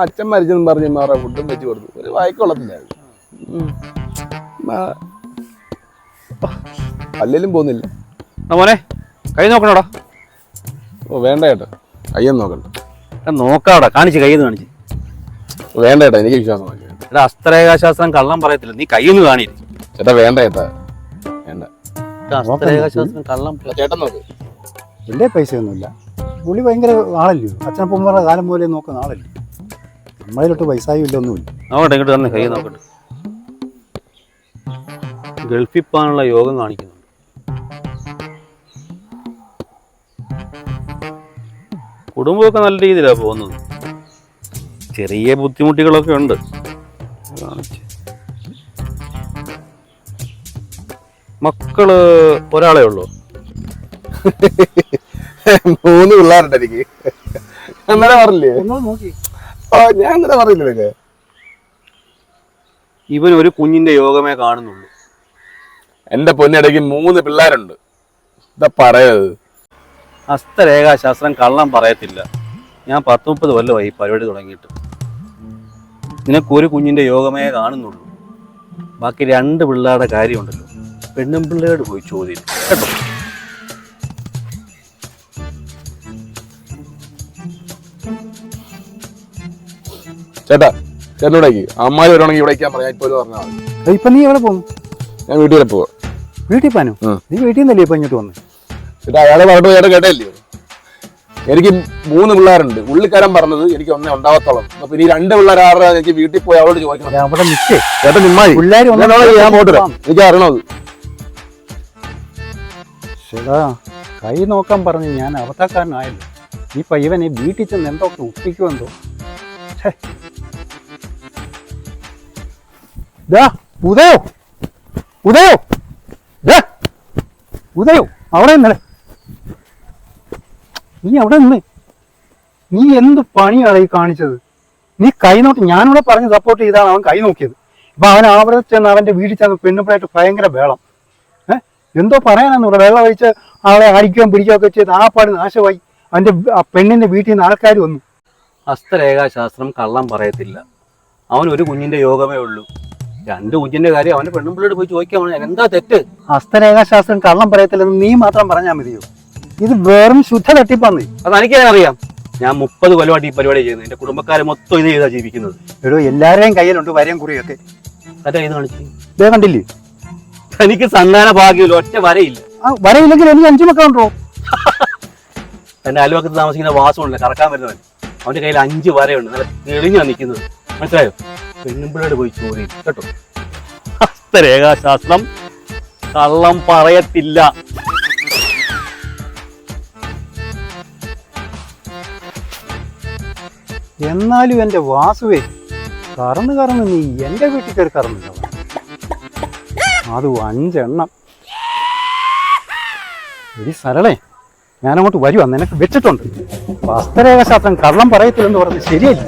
അച്ഛൻ മരിച്ചെന്ന് പറഞ്ഞ് മാറ ഫുഡും വെച്ച് കൊടുത്തു. ഒരു വായിക്കൊള്ളത്തില്ലായിരുന്നു. അല്ലെങ്കിലും പോകുന്നില്ല. മോനെ കൈ നോക്കണോടാ. ഓ വേണ്ട ചേട്ടാ, കയ്യൊന്നും നോക്കണ്ട. നോക്കാടാ, കാണിച്ച് കൈന്ന് കാണിച്ച്. വേണ്ട ചേട്ടാ, എനിക്ക് വിശ്വാസമാണ്. എടാ ഹസ്തരേഖാശാസ്ത്രം കള്ളം പറയത്തില്ല, നീ കൈയൊന്ന് കാണില്ല. ചേട്ടാ വേണ്ട ചേട്ടാ, വേണ്ട. ഹസ്തരേഖാശാസ്ത്രം കള്ളം ചേട്ടൻ നോക്ക്. എൻ്റെ പൈസയൊന്നുമില്ല. പുള്ളി ഭയങ്കര ആളല്ലോ, അച്ഛനപ്പന്മാരുടെ കാലം പോലെ നോക്കുന്ന ആളല്ലേ. നമ്മളിലോട്ട് പൈസയും ഇല്ല, ഒന്നുമില്ല. നോക്കട്ടെ, ഇങ്ങോട്ട് തന്നെ കൈ നോക്കട്ടെ. ഗൾഫിൽ പോകാനുള്ള യോഗം കാണിക്കുന്നുണ്ട്. കുടുംബമൊക്കെ നല്ല രീതിയിലാണ് പോകുന്നത്. ചെറിയ ബുദ്ധിമുട്ടുകളൊക്കെ ഉണ്ട്. മക്കള് ഒരാളെ ഉള്ളൂ? 3 പിള്ളേരുണ്ട് എനിക്ക്. അന്നേരം പറഞ്ഞില്ലേ? നോക്കി ഞാൻ അങ്ങനെ പറഞ്ഞില്ലേ? ഇവൻ ഒരു കുഞ്ഞിന്റെ യോഗമേ കാണുന്നുള്ളൂ. എന്റെ പൊന്നിടയ്ക്ക് 3 പിള്ളേരുണ്ട്. എന്താ പറയത്? ഹസ്തരേഖാശാസ്ത്രം കള്ളം പറയത്തില്ല. ഞാൻ 10-30 കൊല്ലമായി പരിപാടി തുടങ്ങിയിട്ട്. നിനക്കൊരു കുഞ്ഞിന്റെ യോഗമേ കാണുന്നുള്ളൂ. ബാക്കി 2 പിള്ളേരുടെ കാര്യമുണ്ടല്ലോ, പെണ്ണും പിള്ളേരോട് പോയി ചോദ്യം കേട്ടോ. ചേട്ടാ ചേട്ടനോടേക്ക് അമ്മായി വരുവാണെങ്കിൽ ഇവിടെ പറയാൻ ഇപ്പൊ പറഞ്ഞാൽ മതി. ഇപ്പൊ നീ എവിടെ പോകുന്നു? ഞാൻ വീട്ടിൽ വരെ പോവാ. വീട്ടിൽ പോകാനോ? നീ വീട്ടിൽ നിന്നല്ലേ ഇപ്പൊ ഇങ്ങോട്ട് വന്ന്? ചേട്ടാ അയാളെ പറഞ്ഞിട്ട് ചേട്ടൻ കേട്ടല്ലേ? എനിക്ക് 3 പിള്ളേരുണ്ട്. ഉള്ളിക്കാരൻ പറഞ്ഞത് എനിക്ക് ഒന്നേ ഉണ്ടാവത്തോളം. അപ്പൊ ഇനി 2 പിള്ളേർ ആരുടെ എനിക്ക് വീട്ടിൽ പോയി അവളോട് ചോദിക്കണം. അവിടെ നിൽക്കേ ചേട്ടൻ നിമ്മായി പിള്ളേർ ഞാൻ പോട്ടെ, എനിക്ക് അറിയണത്. ചേട്ടാ കൈ നോക്കാൻ പറഞ്ഞ് ഞാൻ അവസ്ഥക്കാരനായല്ലോ. ഈ പയ്യവനെ വീട്ടിൽ ചെന്ന് എന്തൊക്കെ ഒപ്പിക്കുമെന്തോ. ഉദയോ ഉദയോ ഉദയോ അവിടെ നിന്നേ. നീ അവിടെ നിന്ന് നീ എന്ത് പണിയാണ് ഈ കാണിച്ചത്? നീ കൈ നോക്കി, ഞാനിവിടെ പറഞ്ഞ് സപ്പോർട്ട് ചെയ്താണ് അവൻ കൈ നോക്കിയത്. ഇപ്പൊ അവൻ അവിടെ ചെന്ന് അവന്റെ വീട്ടിൽ ചെന്ന് പെണ്ണുപിള്ളായിട്ട് ഭയങ്കര വേളം. എന്തോ പറയാനാന്ന് ഇവിടെ വെള്ളം ഒഴിച്ച് അവളെ അടിക്കുകയും പിടിക്കുകയൊക്കെ ചെയ്ത് ആ പാട് നാശമായി. അവന്റെ പെണ്ണിന്റെ വീട്ടിൽ നിന്ന് ആൾക്കാർ വന്നു. ഹസ്തരേഖാശാസ്ത്രം കള്ളം പറയത്തില്ല. അവൻ ഒരു കുഞ്ഞിന്റെ യോഗമേ ഉള്ളൂ. 2 കുഞ്ഞിന്റെ കാര്യം അവന്റെ പെണ്ണുപിള്ളയോട് പോയി ചോദിക്കാൻ എന്താ തെറ്റ്? ഹസ്തരേഖാശാസ്ത്രം കള്ളം പറയത്തില്ലെന്ന് നീ മാത്രം പറഞ്ഞാൽ മതിയോ? ഇത് വെറും ശുദ്ധ തട്ടിപ്പാന്ന്. അത് എനിക്ക് അറിയാം. ഞാൻ 30 കൊല്ലമായിട്ട് ഈ പരിപാടി ചെയ്യുന്നത്. എന്റെ കുടുംബക്കാരെ മൊത്തം ഇത് ചെയ്താ ജീവിക്കുന്നത്. എടോ എല്ലാവരെയും കയ്യിലുണ്ട് വരയും കുറിയൊക്കെ. അതെ ഇത് കാണിച്ചു ഇതേ കണ്ടില്ലേ? എനിക്ക് സന്താന ഭാഗ്യമില്ല, ഒറ്റ വരയില്ല. വരയില്ലെങ്കിൽ എനിക്ക് 5 മക്കളുണ്ടോ? എന്റെ അയൽവക്കത്ത് താമസിക്കുന്ന വാസമുണ്ട്, കറക്കാൻ വരുന്നവൻ. അവന്റെ കയ്യിൽ 5 വരയുണ്ട്, നല്ല തെളിഞ്ഞാ നിൽക്കുന്നത്. മനസ്സിലായോ? പെണ്ണുമ്പിള്ളയോട് പോയി ചോദ്യം കേട്ടോ. ഹസ്തരേഖാശാസ്ത്രം കള്ളം പറയത്തില്ല. എന്നാലും എന്റെ വാസുവേ, കറന്ന് നീ എന്റെ വീട്ടിൽ കയറി കറന്നില്ല. അത് 5 എണ്ണം. എടി സരളേ, ഞാനങ്ങോട്ട് വരുവാ, നിനക്ക് വെച്ചിട്ടുണ്ട്. ഹസ്തരേഖാശാസ്ത്രം കള്ളം പറയത്തില്ലെന്ന് പറഞ്ഞത് ശരിയല്ല.